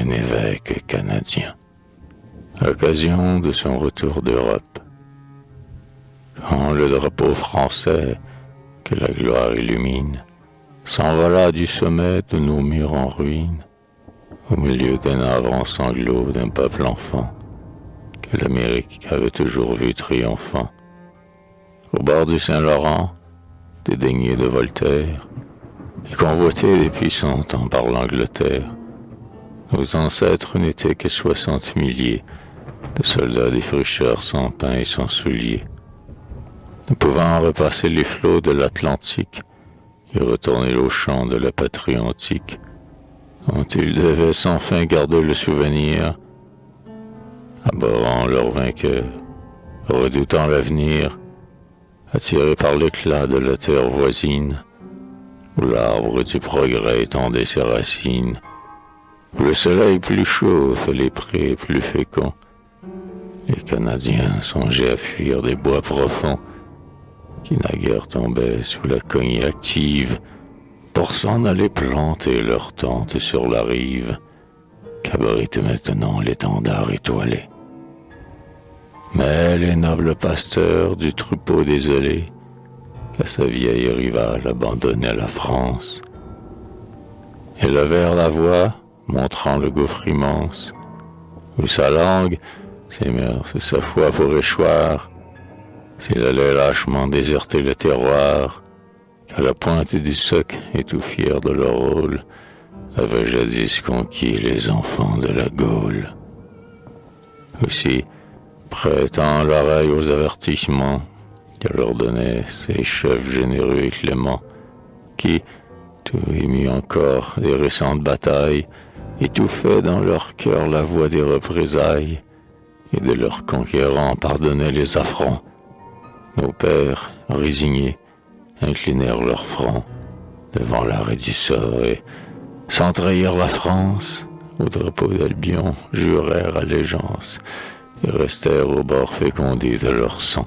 un évêque canadien, à l'occasion de son retour d'Europe. Quand le drapeau français, que la gloire illumine, s'envola du sommet de nos murs en ruine, au milieu d'un navrant sanglot d'un peuple enfant, que l'Amérique avait toujours vu triomphant. Au bord du Saint-Laurent, dédaigné de Voltaire, et convoité des puissants temps par l'Angleterre, nos ancêtres n'étaient que 60 milliers de soldats défricheurs sans pain et sans souliers, ne pouvant repasser les flots de l'Atlantique et retourner au champ de la patrie antique, dont ils devaient sans fin garder le souvenir, abhorrant leur vainqueur, redoutant l'avenir, attirés par l'éclat de la terre voisine, où l'arbre du progrès étendait ses racines, où le soleil plus chaud fait les prés plus féconds. Les Canadiens songeaient à fuir des bois profonds, qui naguère tombaient sous la cognée active, pour s'en aller planter leur tente sur la rive, qu'abrite maintenant l'étendard étoilé. Mais les nobles pasteurs du troupeau désolé, qu'à sa vieille rivale abandonnait la France, élevèrent la voix, montrant le gouffre immense, où sa langue, ses mœurs et sa foi pour échoir, s'il allait lâchement déserter le terroir, qu'à la pointe du soc et tout fiers de leur rôle, avaient jadis conquis les enfants de la Gaule. Aussi, prêtant l'oreille aux avertissements que leur donnaient ces chefs généreux et cléments, qui, tout émus encore des récentes batailles, étouffaient dans leur cœur la voix des représailles, et de leurs conquérants pardonnaient les affronts. Nos pères, résignés, inclinèrent leur front devant l'arrêt du sort et, sans trahir la France, au drapeau d'Albion jurèrent allégeance et restèrent au bord fécondé de leur sang.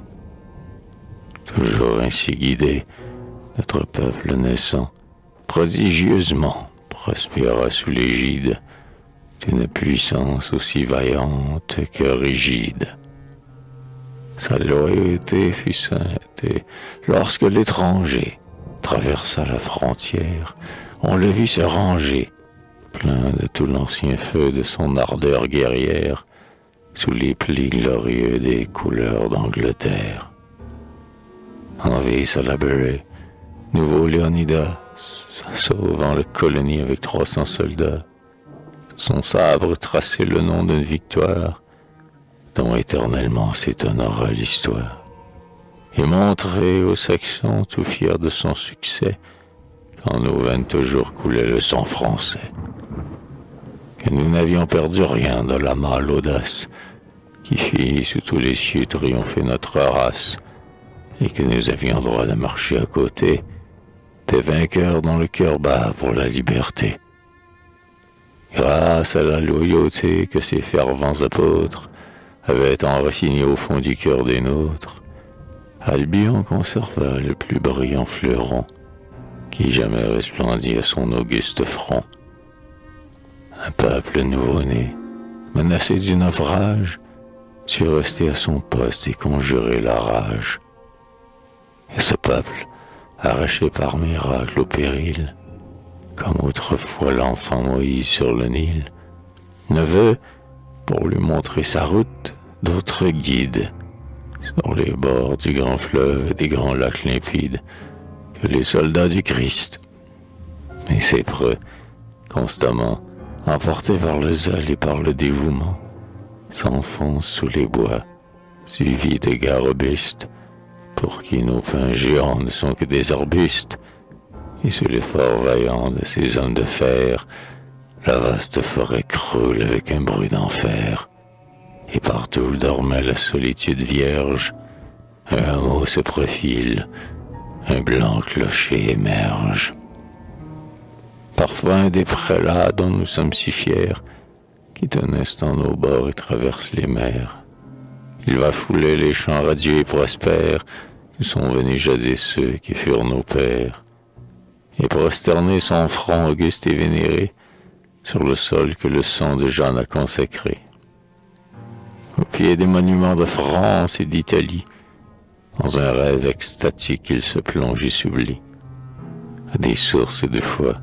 Toujours ainsi guidé, notre peuple naissant, prodigieusement prospéra sous l'égide d'une puissance aussi vaillante que rigide. Sa loyauté fut sainte, et lorsque l'étranger traversa la frontière, on le vit se ranger, plein de tout l'ancien feu de son ardeur guerrière, sous les plis glorieux des couleurs d'Angleterre. Henri Salaberry, nouveau Léonidas, sauvant la colonie avec 300 soldats, son sabre traçait le nom d'une victoire, dont éternellement s'étonnera l'histoire, et montrer aux Saxons tout fiers de son succès, qu'en nos veines toujours coulait le sang français, que nous n'avions perdu rien de la mâle audace, qui fit sous tous les cieux triompher notre race, et que nous avions droit de marcher à côté des vainqueurs dont le cœur bat pour la liberté. Grâce à la loyauté que ces fervents apôtres avaient enraciné au fond du cœur des nôtres, Albion conserva le plus brillant fleuron qui jamais resplendit à son auguste front. Un peuple nouveau-né, menacé du naufrage, sut rester à son poste et conjurer la rage. Et ce peuple, arraché par miracle au péril, comme autrefois l'enfant Moïse sur le Nil, ne veut, pour lui montrer sa route, d'autres guides sur les bords du grand fleuve et des grands lacs limpides que les soldats du Christ. Et ses preux, constamment emportés par le zèle et par le dévouement, s'enfoncent sous les bois, suivis des gars robustes, pour qui nos pins géants ne sont que des arbustes, et sous l'effort vaillant de ces hommes de fer, la vaste forêt croule avec un bruit d'enfer, et partout où dormait la solitude vierge, un hameau se profile, un blanc clocher émerge. Parfois un des prélats dont nous sommes si fiers, qui un instant nos bords et traverse les mers. Il va fouler les champs radieux et prospères, où sont venus jadis ceux qui furent nos pères, et prosterner son front auguste et vénéré sur le sol que le sang de Jeanne a consacré. Au pied des monuments de France et d'Italie, dans un rêve extatique, il se plonge et s'oublie. À des sources de foi,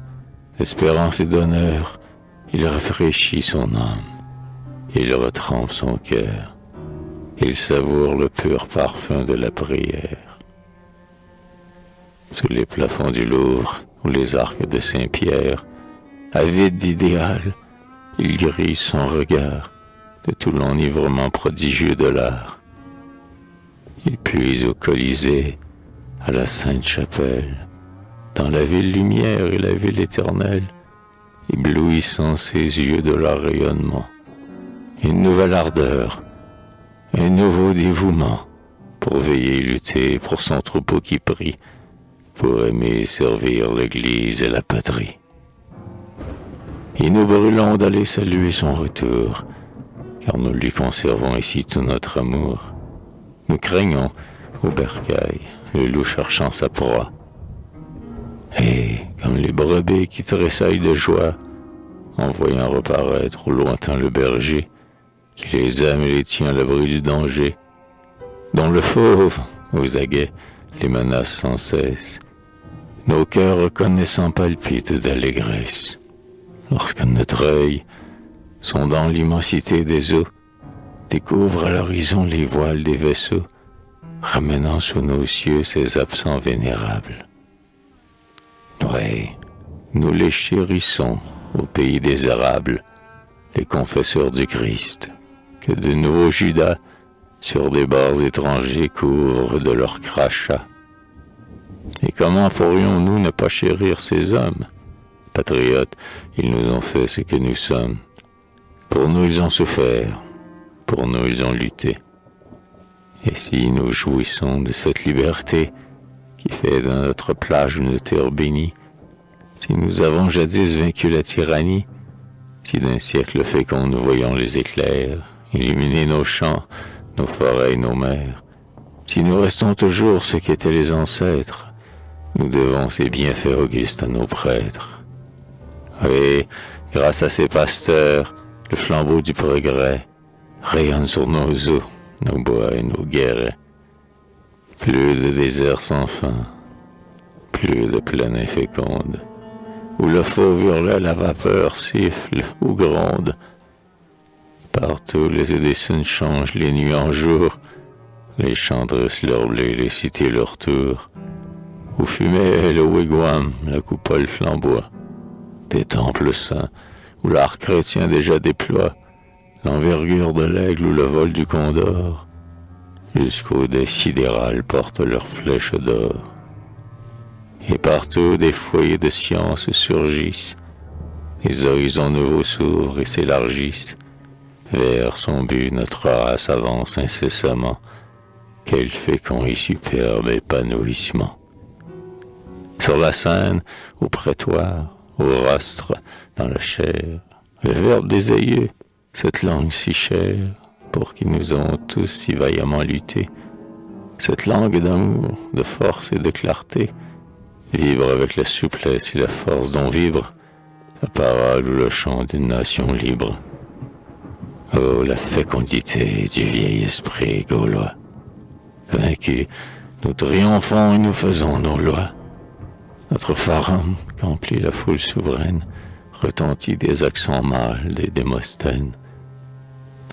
d'espérance et d'honneur, il rafraîchit son âme, il retrempe son cœur, il savoure le pur parfum de la prière. Sous les plafonds du Louvre ou les arcs de Saint-Pierre, avide d'idéal, il grise son regard de tout l'enivrement prodigieux de l'art. Il puise au Colisée, à la Sainte-Chapelle, dans la ville lumière et la ville éternelle, éblouissant ses yeux de leur rayonnement. Une nouvelle ardeur, un nouveau dévouement, pour veiller et lutter pour son troupeau qui prie, pour aimer et servir l'Église et la patrie. Et nous brûlons d'aller saluer son retour, car nous lui conservons ici tout notre amour. Nous craignons, au bercail, le loup cherchant sa proie. Et, comme les brebis qui tressaillent de joie, en voyant reparaître au lointain le berger, qui les aime et les tient à l'abri du danger, dont le fauve, aux aguets, les menace sans cesse, nos cœurs reconnaissants palpitent d'allégresse. Lorsque notre œil, sondant l'immensité des eaux, découvre à l'horizon les voiles des vaisseaux, ramenant sous nos cieux ces absents vénérables. Oui, nous les chérissons au pays des érables, les confesseurs du Christ, que de nouveaux Judas, sur des bords étrangers, couvrent de leurs crachats. Et comment pourrions-nous ne pas chérir ces hommes? Patriotes, ils nous ont fait ce que nous sommes. Pour nous, ils ont souffert. Pour nous, ils ont lutté. Et si nous jouissons de cette liberté qui fait de notre plage une terre bénie, si nous avons jadis vaincu la tyrannie, si d'un siècle fécond nous voyons les éclairs illuminer nos champs, nos forêts et nos mers, si nous restons toujours ce qu'étaient les ancêtres, nous devons ces bienfaits augustes à nos prêtres. Oui, grâce à ces pasteurs, le flambeau du progrès rayonne sur nos eaux, nos bois et nos guérets. Plus de déserts sans fin, plus de plaines infécondes, où le fauve hurle, la vapeur siffle ou gronde. Partout les édessines changent les nuits en jours, les champs dressent leur blé, les cités leur tour, où fumait le wigwam, la coupole flamboie, des temples saints, où l'art chrétien déjà déploie l'envergure de l'aigle ou le vol du condor, jusqu'au des sidérales portent leurs flèches d'or. Et partout des foyers de science surgissent, les horizons nouveaux s'ouvrent et s'élargissent, vers son but notre race avance incessamment, quel fécond et superbe épanouissement. Sur la scène, au prétoire, au rostre, dans la chair, le verbe des aïeux, cette langue si chère, pour qui nous avons tous si vaillamment lutté, cette langue d'amour, de force et de clarté, vibre avec la souplesse et la force dont vibre la parole ou le chant d'une nation libre. Oh, la fécondité du vieil esprit gaulois. Vaincus, nous triomphons et nous faisons nos lois. Notre pharaon, qu'emplit la foule souveraine, retentit des accents mâles des Démosthènes.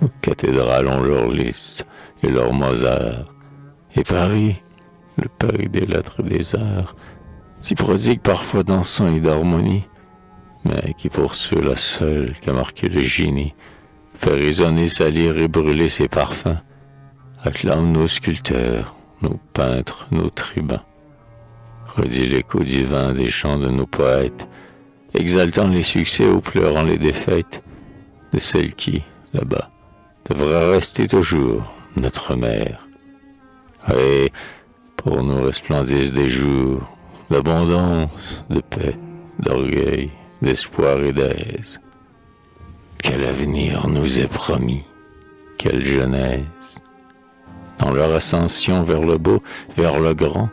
Nos cathédrales ont leur lys et leur Mozart. Et Paris, le Paris des lettres et des arts, si prodigue parfois d'encens et d'harmonie, mais qui pour ceux-là seul qu'a marqué le génie, fait résonner sa lyre et brûler ses parfums, acclame nos sculpteurs, nos peintres, nos tribuns. Redit l'écho divin des chants de nos poètes, exaltant les succès ou pleurant les défaites de celle qui, là-bas, devra rester toujours notre mère. Et pour nous resplendissent des jours d'abondance, de paix, d'orgueil, d'espoir et d'aise. Quel avenir nous est promis, quelle jeunesse. Dans leur ascension vers le beau, vers le grand,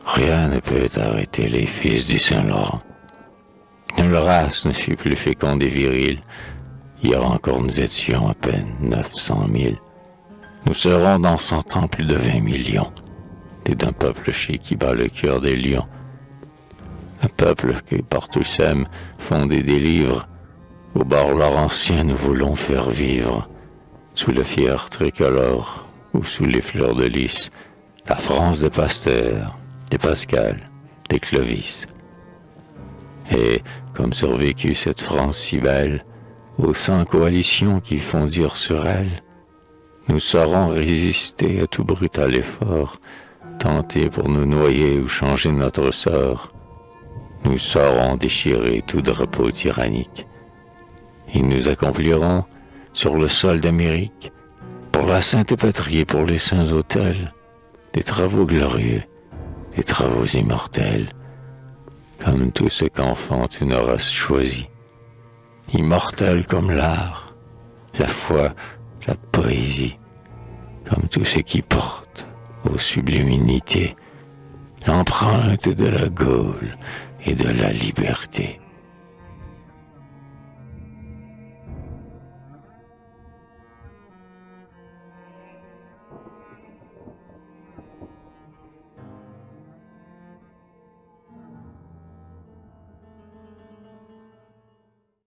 rien ne peut arrêter les fils du Saint-Laurent. Nulle race ne fut plus féconde et virile. Hier encore nous étions à peine 900 000. Nous serons dans 100 ans plus de 20 millions. Et d'un peuple chic qui bat le cœur des lions. Un peuple qui partout sème, fondé des livres. Au bord laurentien nous voulons faire vivre. Sous le fier tricolore ou sous les fleurs de lys, la France des Pasteur, des Pascal, des Clovis. Et, comme survécut cette France si belle, aux 100 coalitions qui fondirent sur elle, nous saurons résister à tout brutal effort, tenter pour nous noyer ou changer notre sort. Nous saurons déchirer tout drapeau tyrannique. Et nous accomplirons, sur le sol d'Amérique, pour la sainte patrie et pour les saints autels, des travaux glorieux, des travaux immortels, comme tout ce qu'enfante une race choisie, immortels comme l'art, la foi, la poésie, comme tout ce qui porte aux sublimes unités l'empreinte de la Gaule et de la liberté.